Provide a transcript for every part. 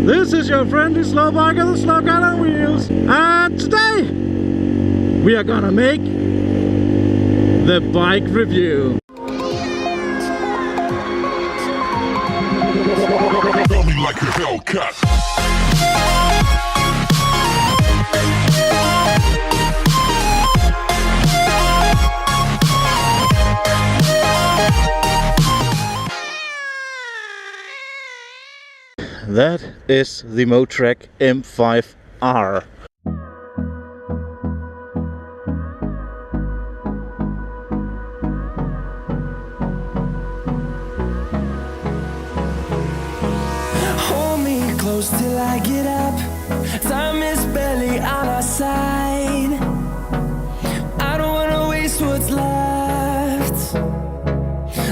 This is your friendly slow biker, the slow guy on wheels, and today we are gonna make the bike review. Tell me like a Hellcat. That is the Motrac M5r. Hold me close till I get up. Time is barely on our side. I don't wanna waste what's left.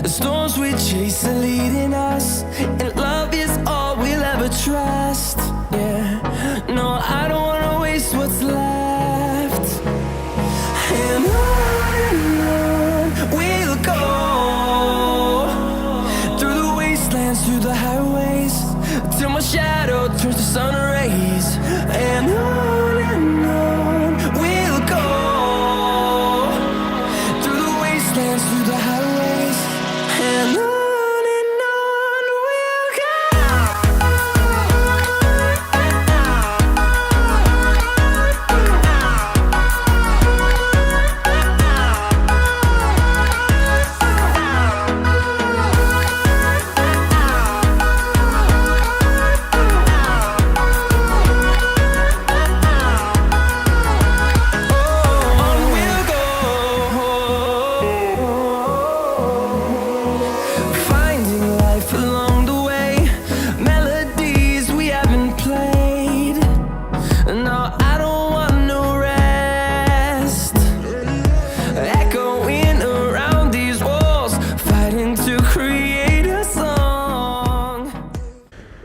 The storms we chase are leading us, and love is all we'll ever trust. Yeah, no, I don't wanna waste what's left. And on we'll go, through the wastelands, through the highways, till my shadow turns to sun rays. And on we'll go, through the wastelands, through the highways, and on we'll go.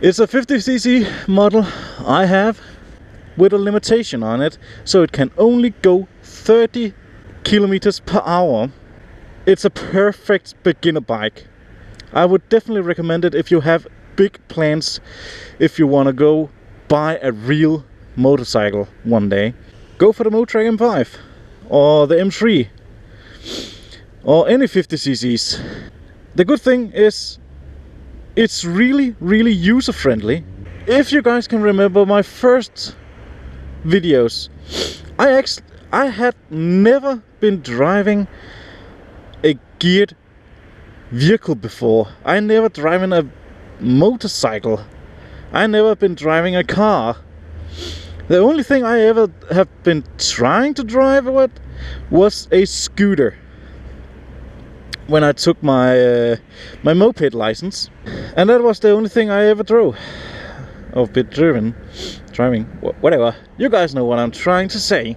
It's a 50cc model I have with a limitation on it, so it can only go 30 kilometers per hour. It's a perfect beginner bike. I would definitely recommend it if you have big plans, if you want to go buy a real motorcycle one day. Go for the Motrac M5 or the M3 or any 50cc's. The good thing is it's really user-friendly. If you guys can remember my first videos, I had never been driving a geared vehicle before. I never driven a motorcycle. I never been driving a car. The only thing I ever have been trying to drive with was a scooter when I took my my moped license, and that was the only thing I ever drove, or been driving, whatever. You guys know what I'm trying to say.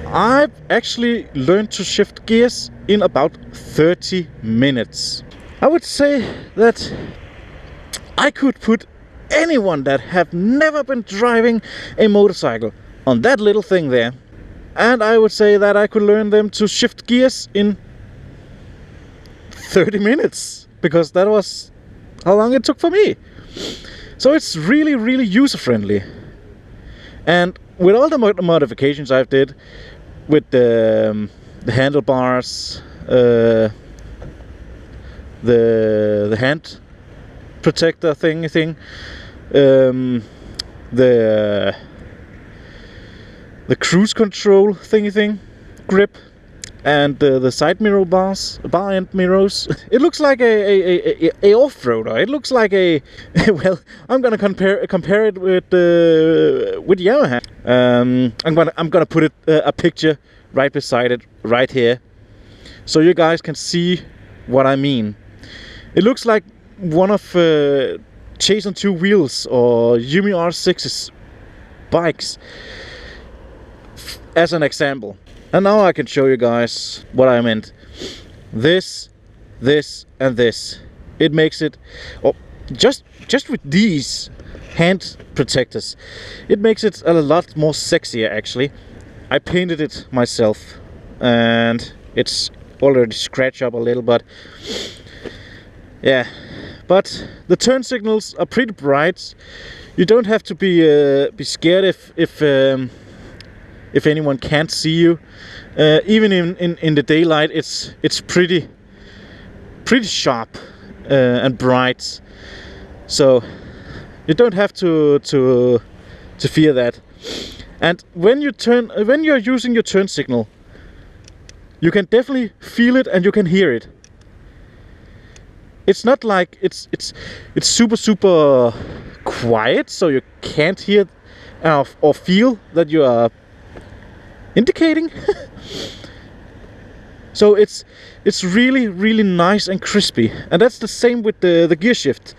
I've actually learned to shift gears in about 30 minutes. I would say that I could put anyone that have never been driving a motorcycle on that little thing there, and I would say that I could learn them to shift gears in 30 minutes, because that was how long it took for me. So it's really user-friendly, and with all the modifications I've did with the handlebars, the hand protector thing, the cruise control thing, grip, and the side mirror bars, bar end mirrors. It looks like a off-roader. It looks like a well, I'm gonna compare it with Yamaha. I'm gonna put it a picture right beside it right here, so you guys can see what I mean. It looks like one of Chase on Two Wheels or Yumi R6's bikes, as an example. And now I can show you guys what I meant. This, and this. It makes it, oh, just with these hand protectors, it makes it a lot more sexier actually. I painted it myself, and it's already scratched up a little, but yeah. But the turn signals are pretty bright. You don't have to be scared if anyone can't see you. Even in the daylight, it's pretty sharp and bright. So you don't have to fear that. And when you're using your turn signal, you can definitely feel it and you can hear it. It's not like it's super quiet, so you can't hear or feel that you are indicating. So it's really nice and crispy, and that's the same with the gear shift.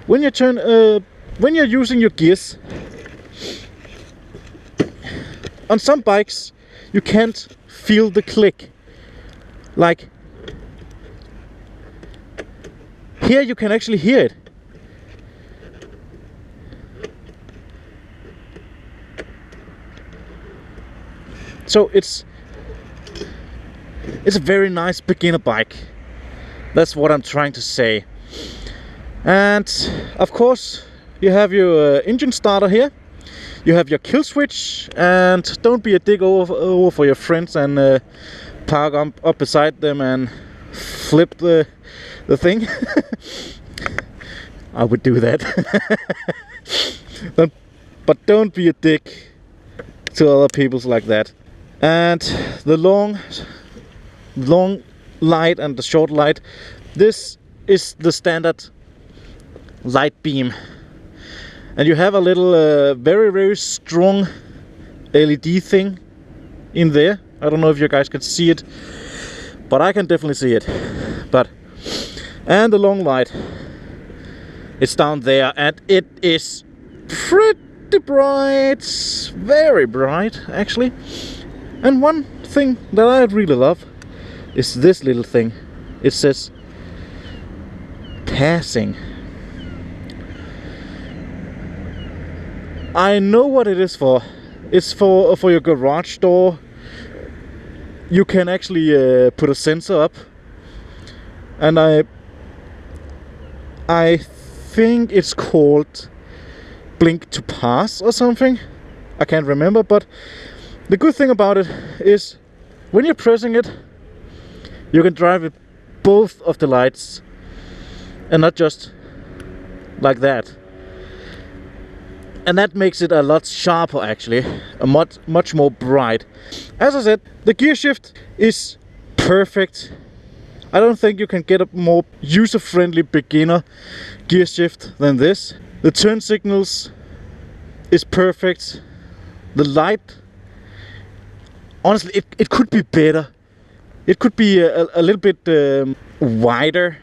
When you're using your gears on some bikes, you can't feel the click. Like here, you can actually hear it. So it's a very nice beginner bike. That's what I'm trying to say. And of course, you have your engine starter here. You have your kill switch, and don't be a dick over for your friends and park up beside them and flip the thing. I would do that. But don't be a dick to other people like that. And the long light and the short light, this is the standard light beam, and you have a little very strong LED thing in there. I don't know if you guys can see it, but I can definitely see it. And the long light, it's down there, and it is pretty bright, very bright actually. And one thing that I really love is this little thing. It says passing. I know what it is for. It's for your garage door. You can actually put a sensor up, and I think it's called blink to pass or something. I can't remember, but the good thing about it is when you're pressing it, you can drive with both of the lights and not just like that. And that makes it a lot sharper actually, a much more bright. As I said, the gear shift is perfect. I don't think you can get a more user-friendly beginner gear shift than this. The turn signals is perfect. The light, honestly, it could be better. It could be a little bit wider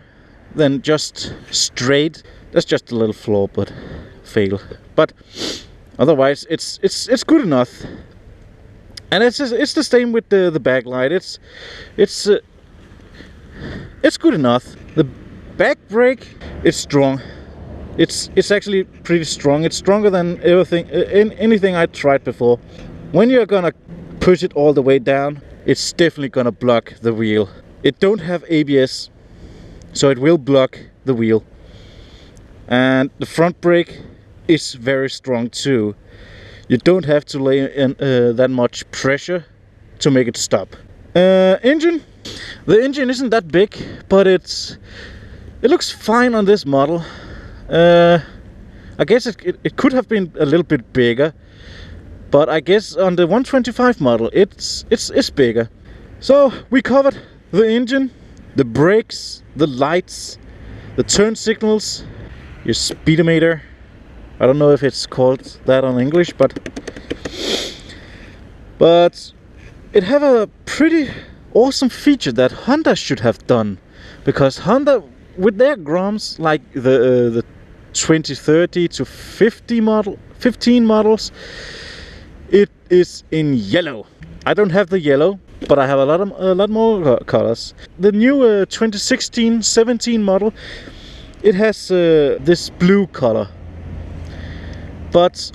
than just straight. That's just a little flaw, but fail. But otherwise, it's good enough. And it's the same with the backlight. It's good enough. The back brake is strong. It's actually pretty strong. It's stronger than anything I tried before. When you're gonna push it all the way down, it's definitely gonna block the wheel. It don't have ABS, so it will block the wheel. And the front brake is very strong too. You don't have to lay in that much pressure to make it stop. Engine. The engine isn't that big, but it looks fine on this model. I guess it could have been a little bit bigger, but I guess on the 125 model it's bigger. So we covered the engine, the brakes, the lights, the turn signals, your speedometer. I don't know if it's called that on English, but it have a pretty awesome feature that Honda should have done, because Honda with their Groms, like the 2030 to 15 models, it is in yellow. I don't have the yellow, but I have a lot more colors. The new 2016-17 model, it has this blue color. But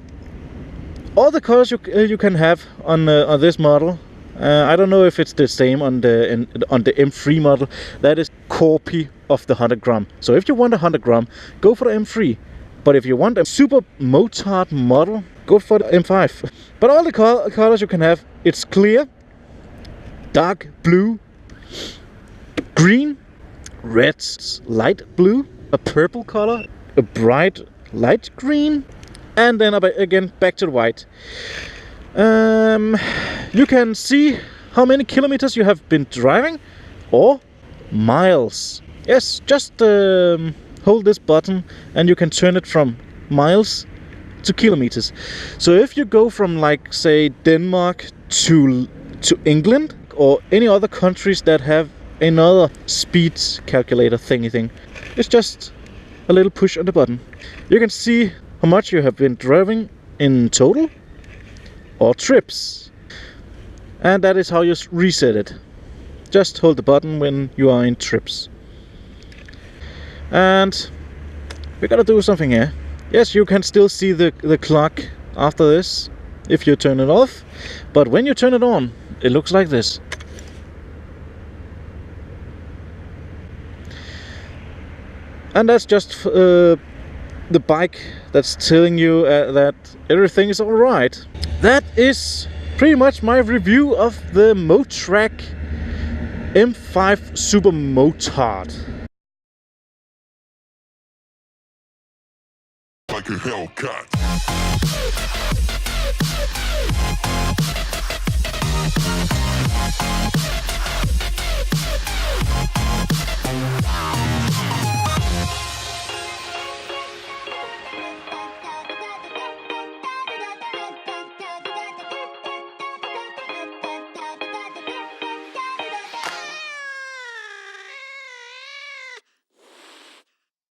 all the colors you can have on this model, I don't know if it's the same on the M3 model. That is copy of the 100 gram. So if you want a 100 gram, go for the M3. But if you want a super motard model, go for the M5. But all the colors you can have, it's clear, dark blue, green, red, light blue, a purple color, a bright light green, and then again back to the white. You can see how many kilometers you have been driving, or miles. Yes, just hold this button and you can turn it from miles to kilometers. So if you go from, like, say Denmark to England or any other countries that have another speed calculator thingy thing, it's just a little push on the button. You can see how much you have been driving in total or trips, and that is how you reset it. Just hold the button when you are in trips. And we gotta do something here. Yes, you can still see the clock after this if you turn it off, but when you turn it on, it looks like this. And that's just the bike that's telling you that everything is alright. That is pretty much my review of the Motrac M5 Super Motard. Like a Hellcat.